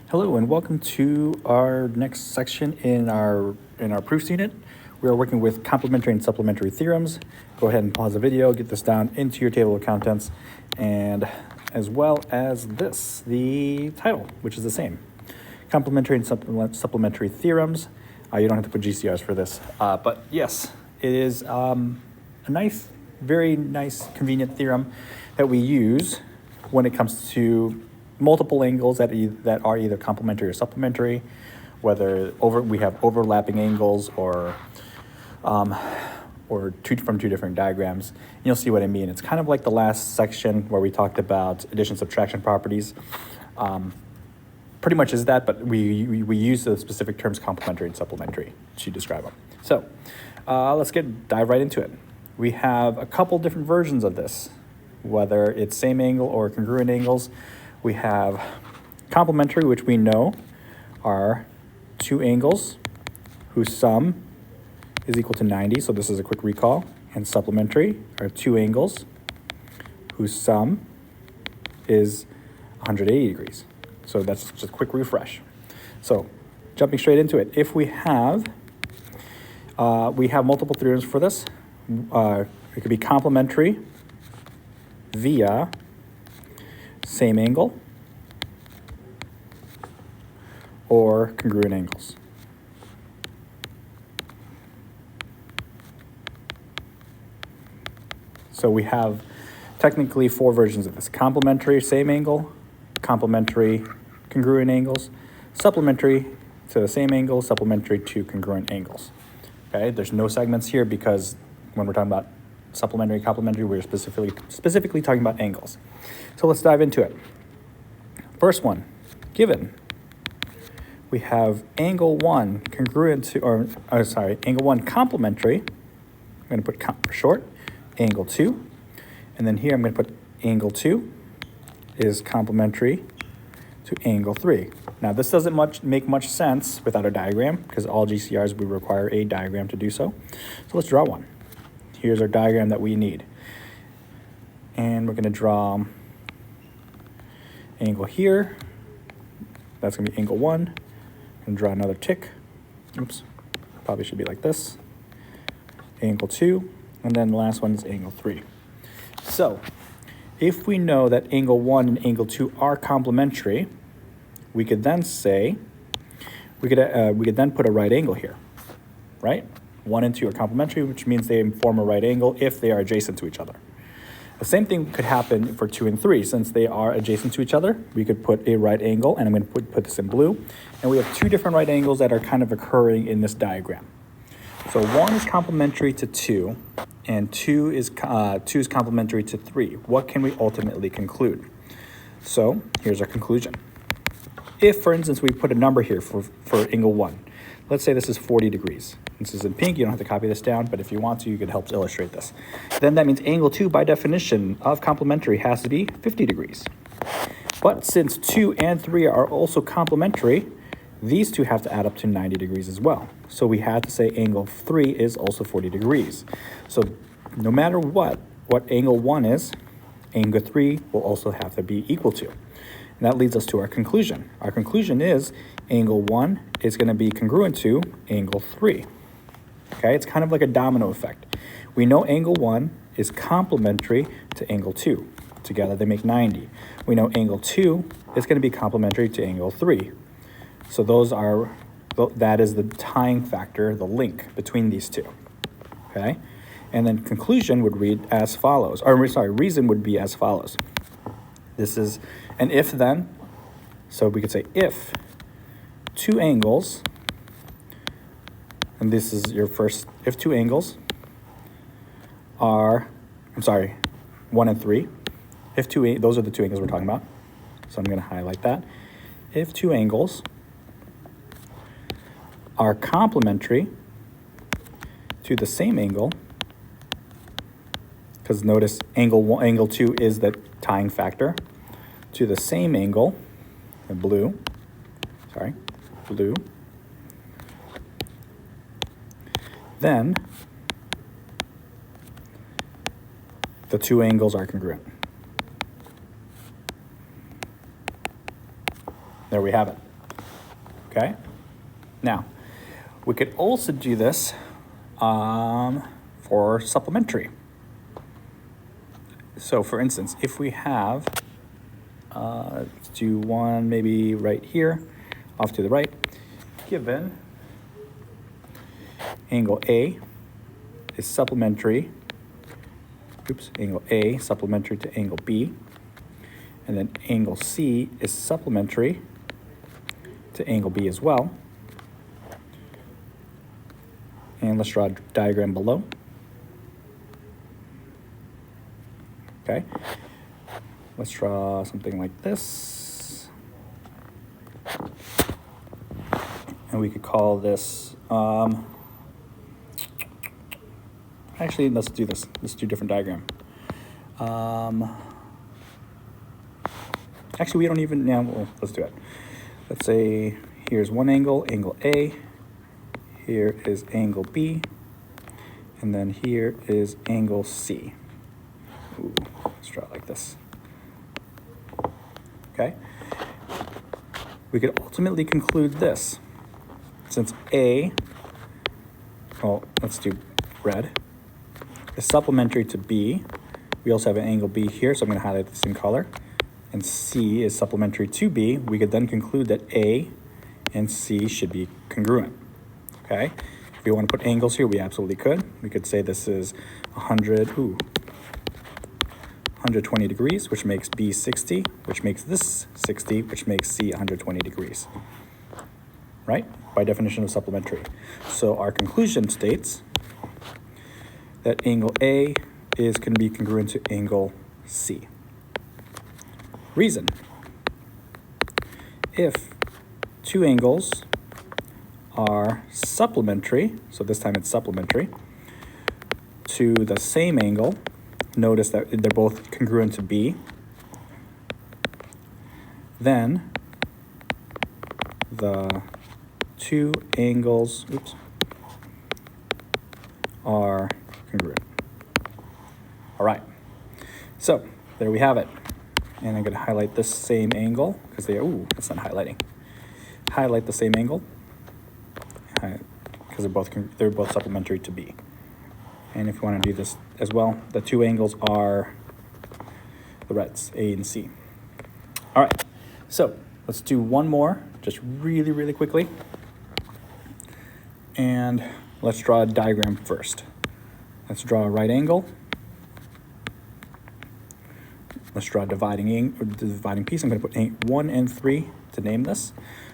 Hello and welcome to our next section in our proofs unit. We are working with complementary and supplementary theorems. Go ahead and pause the video, get this down into your table of contents, and as well as this, the title, which is the same. Complementary and supplementary theorems. You don't have to put GCRs for this, but yes, it is a nice, very nice, convenient theorem that we use when it comes to multiple angles that are either complementary or supplementary, whether we have overlapping angles or from two different diagrams. You'll see what I mean. It's kind of like the last section where we talked about addition subtraction properties. Pretty much is that, but we use the specific terms complementary and supplementary to describe them. So let's dive right into it. We have a couple different versions of this, whether it's same angle or congruent angles. We have complementary, which we know are two angles whose sum is equal to 90. So this is a quick recall. And supplementary are two angles whose sum is 180 degrees. So that's just a quick refresh. So jumping straight into it, if we have multiple theorems for this. It could be complementary via same angle or congruent angles. So we have technically four versions of this: complementary same angle, complementary congruent angles, supplementary to the same angle, supplementary to congruent angles. Okay, there's no segments here because when we're talking about supplementary, complementary, we're specifically talking about angles. So let's dive into it. First one, given. We have angle 1 congruent to, angle 1 complementary. I'm going to put for short, angle 2. And then here I'm going to put angle 2 is complementary to angle 3. Now this doesn't make much sense without a diagram because all GCRs we require a diagram to do so. So let's draw one. Here's our diagram that we need. And we're going to draw angle here. That's going to be angle 1. And draw another tick. Oops. Probably should be like this. Angle 2. And then the last one is angle 3. So if we know that angle 1 and angle 2 are complementary, we could then say, we could then put a right angle here, right? 1 and 2 are complementary, which means they form a right angle if they are adjacent to each other. The same thing could happen for 2 and 3. Since they are adjacent to each other, we could put a right angle, and I'm going to put this in blue. And we have two different right angles that are kind of occurring in this diagram. So 1 is complementary to 2, and 2 is complementary to 3. What can we ultimately conclude? So here's our conclusion. If, for instance, we put a number here for angle 1, let's say this is 40 degrees. This is in pink. You don't have to copy this down, but if you want to, you can help illustrate this. Then that means angle 2, by definition of complementary, has to be 50 degrees. But since 2 and 3 are also complementary, these two have to add up to 90 degrees as well. So we have to say angle 3 is also 40 degrees. So no matter what angle 1 is, angle 3 will also have to be equal to. And that leads us to our conclusion. Our conclusion is angle 1 is going to be congruent to angle 3. Okay, it's kind of like a domino effect. We know angle 1 is complementary to angle 2. Together they make 90. We know angle 2 is going to be complementary to angle 3. So that is the tying factor, the link between these two. Okay, and then conclusion would read as follows, reason would be as follows. This is an if then, so we could say if two angles, and this is your first, if two angles are, 1 and 3, those are the two angles we're talking about, so I'm going to highlight that. If two angles are complementary to the same angle, because notice angle 2 is the tying factor, to the same angle, blue, then the two angles are congruent. There we have it. okay? Now, we could also do this for supplementary. So for instance, if we have, let's do one maybe right here, off to the right, given angle A is supplementary, angle A supplementary to angle B, and then angle C is supplementary to angle B as well. And let's draw a diagram below. Okay, let's draw something like this. And we could call this, actually, let's do this. Let's do a different diagram. Actually, we don't even, yeah, well, let's do it. Let's say here's one angle, angle A. Here is angle B. And then here is angle C. Ooh, let's draw it like this. Okay? We could ultimately conclude this. Since A, well, let's do red, is supplementary to B. We also have an angle B here, so I'm going to highlight this in color. And C is supplementary to B. We could then conclude that A and C should be congruent. Okay? If we want to put angles here, we absolutely could. We could say this is 120 degrees, which makes B 60, which makes this 60, which makes C 120 degrees. Right? By definition of supplementary. So our conclusion states that angle A is going to be congruent to angle C. Reason: if two angles are supplementary, so this time it's supplementary, to the same angle, notice that they're both congruent to B, then the two angles, are congruent. All right, so there we have it. And I'm going to highlight this same angle because they are, that's not highlighting. Highlight the same angle because they're both supplementary to B. And if you want to do this as well, the two angles are the reds, A and C. All right, so let's do one more, just really, really quickly. And let's draw a diagram first. Let's draw a right angle. Let's draw a dividing piece. I'm going to put 1 and 3 to name this.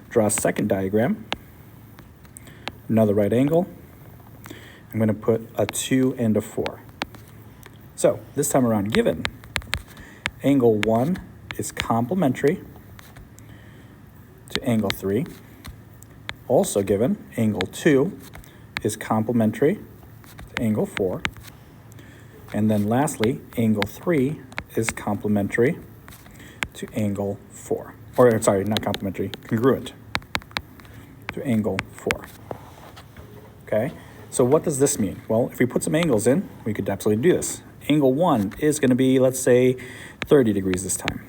Draw a second diagram. Another right angle. I'm going to put a 2 and a 4. So this time around, given angle 1 is complementary to angle 3. Also given angle 2 is complementary to angle 4. And then lastly, angle 3 is complementary to angle 4. Or, sorry, not complementary, congruent to angle 4. Okay, so what does this mean? Well, if we put some angles in, we could absolutely do this. Angle 1 is going to be, let's say, 30 degrees this time.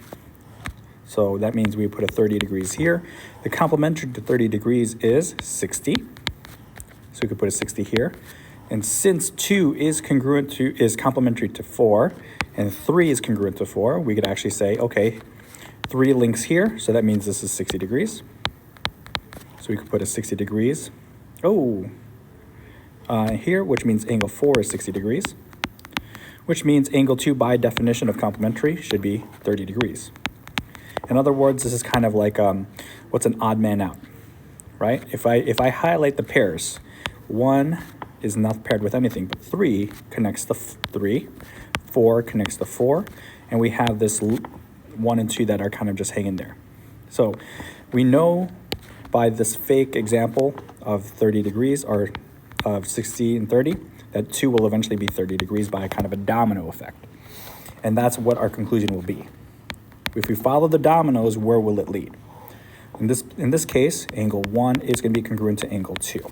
So that means we put a 30 degrees here. The complementary to 30 degrees is 60. So we could put a 60 here. And since 2 is complementary to 4, and 3 is congruent to 4, we could actually say, okay, 3 links here, so that means this is 60 degrees. So we could put a 60 degrees. Here, which means angle 4 is 60 degrees, which means angle 2 by definition of complementary should be 30 degrees. In other words, this is kind of like what's an odd man out, right? If I highlight the pairs, 1 is not paired with anything, but 3 connects the 3, 4 connects the 4, and we have this 1 and 2 that are kind of just hanging there. So we know by this fake example of 30 degrees, or of 60 and 30, that 2 will eventually be 30 degrees by a kind of a domino effect. And that's what our conclusion will be. If we follow the dominoes, where will it lead? In this case, angle 1 is going to be congruent to angle 2.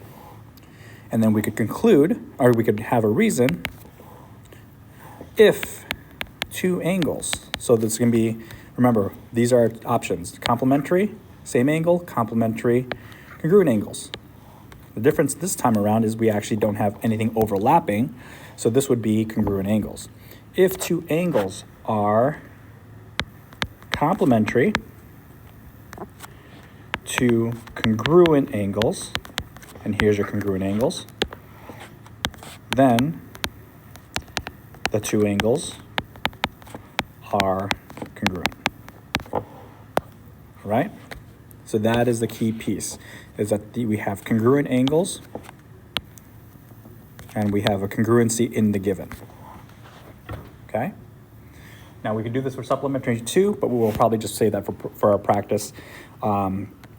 And then we could conclude, or we could have a reason, if two angles, so this is going to be, remember, these are options, complementary, same angle, complementary, congruent angles. The difference this time around is we actually don't have anything overlapping, so this would be congruent angles. If two angles are complementary to congruent angles, and here's your congruent angles, then the two angles are congruent. All right? So that is the key piece, is that we have congruent angles and we have a congruency in the given. Okay? Now we can do this for supplementary too, but we will probably just say that for our practice.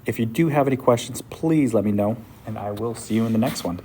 If you do have any questions, please let me know, and I will see you in the next one.